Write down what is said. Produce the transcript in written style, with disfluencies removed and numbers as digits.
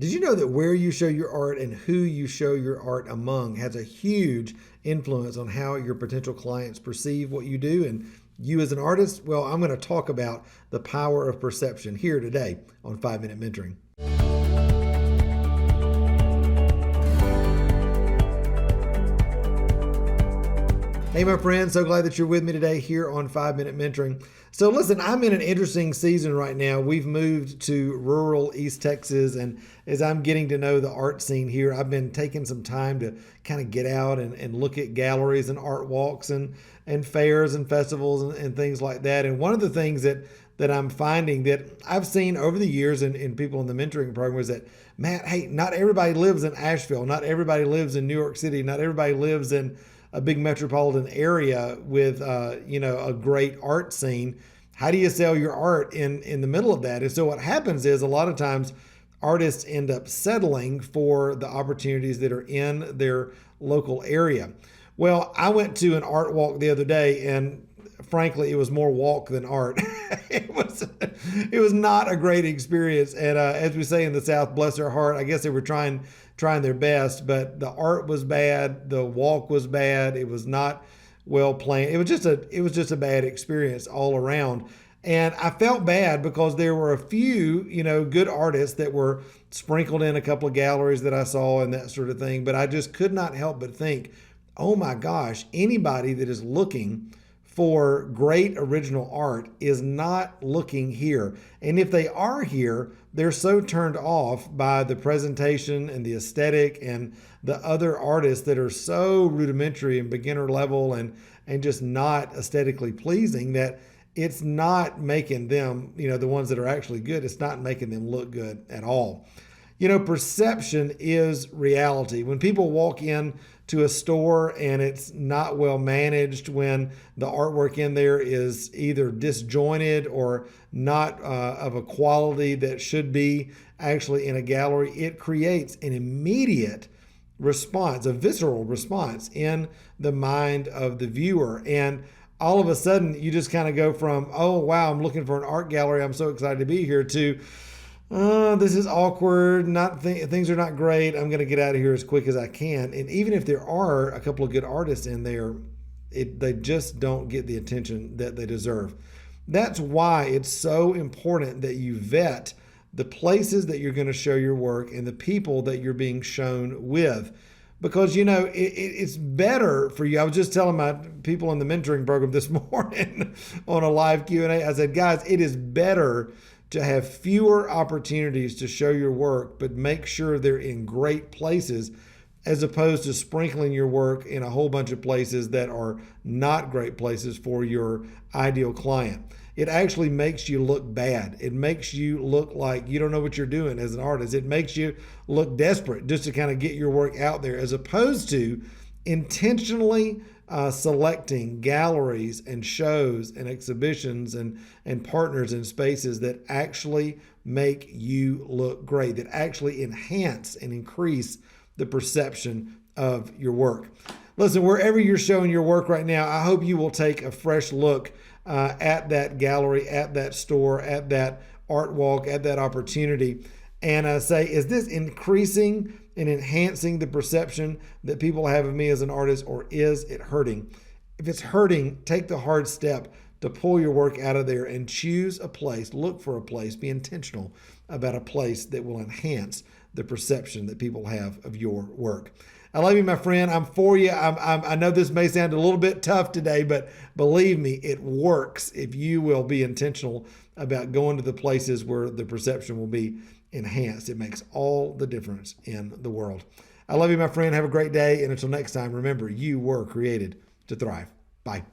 Did you know that where you show your art and who you show your art among has a huge influence on how your potential clients perceive what you do and you as an artist? Well, I'm going to talk about the power of perception here today on 5 Minute Mentoring. Hey, my friends, so glad that you're with me today here on 5 Minute Mentoring. So listen, I'm in an interesting season right now. We've moved to rural East Texas, and as I'm getting to know the art scene here, I've been taking some time to kind of get out and look at galleries and art walks and fairs and festivals and things like that. And one of the things that I'm finding that I've seen over the years in people in the mentoring program is that, Matt, hey, not everybody lives in Asheville. Not everybody lives in New York City. Not everybody lives in a big metropolitan area with a great art scene. How do you sell your art in the middle of that? And so what happens is a lot of times artists end up settling for the opportunities that are in their local area. Well, I went to an art walk the other day, and frankly, it was more walk than art. it was not a great experience. And as we say in the South, bless their heart, I guess they were trying their best, but the art was bad, the walk was bad, it was not well planned. It was just a bad experience all around. And I felt bad because there were a few, good artists that were sprinkled in a couple of galleries that I saw and that sort of thing. But I just could not help but think, oh my gosh, anybody that is looking for great original art is not looking here. And if they are here, they're so turned off by the presentation and the aesthetic and the other artists that are so rudimentary and beginner level and just not aesthetically pleasing that it's not making them, the ones that are actually good, it's not making them look good at all. Perception is reality. When people walk in to a store and it's not well managed, when the artwork in there is either disjointed or not of a quality that should be actually in a gallery, it creates an immediate response, a visceral response in the mind of the viewer. And all of a sudden, you just kind of go from, oh, wow, I'm looking for an art gallery, I'm so excited to be here, to this is awkward. Things are not great. I'm going to get out of here as quick as I can. And even if there are a couple of good artists in there, they just don't get the attention that they deserve. That's why it's so important that you vet the places that you're going to show your work and the people that you're being shown with. Because, it's better for you. I was just telling my people in the mentoring program this morning on a live Q&A, I said, guys, it is better to have fewer opportunities to show your work, but make sure they're in great places, as opposed to sprinkling your work in a whole bunch of places that are not great places for your ideal client. It actually makes you look bad. It makes you look like you don't know what you're doing as an artist. It makes you look desperate just to kind of get your work out there, as opposed to intentionally selecting galleries and shows and exhibitions and partners and spaces that actually make you look great, that actually enhance and increase the perception of your work. Listen, wherever you're showing your work right now, I hope you will take a fresh look at that gallery, at that store, at that art walk, at that opportunity, and say, is this increasing and enhancing the perception that people have of me as an artist, or is it hurting? If it's hurting, take the hard step to pull your work out of there and choose a place, look for a place, be intentional about a place that will enhance the perception that people have of your work. I love you, my friend. I'm for you. I know this may sound a little bit tough today, but believe me, it works if you will be intentional about going to the places where the perception will be enhanced. It makes all the difference in the world. I love you, my friend. Have a great day. And until next time, remember, you were created to thrive. Bye.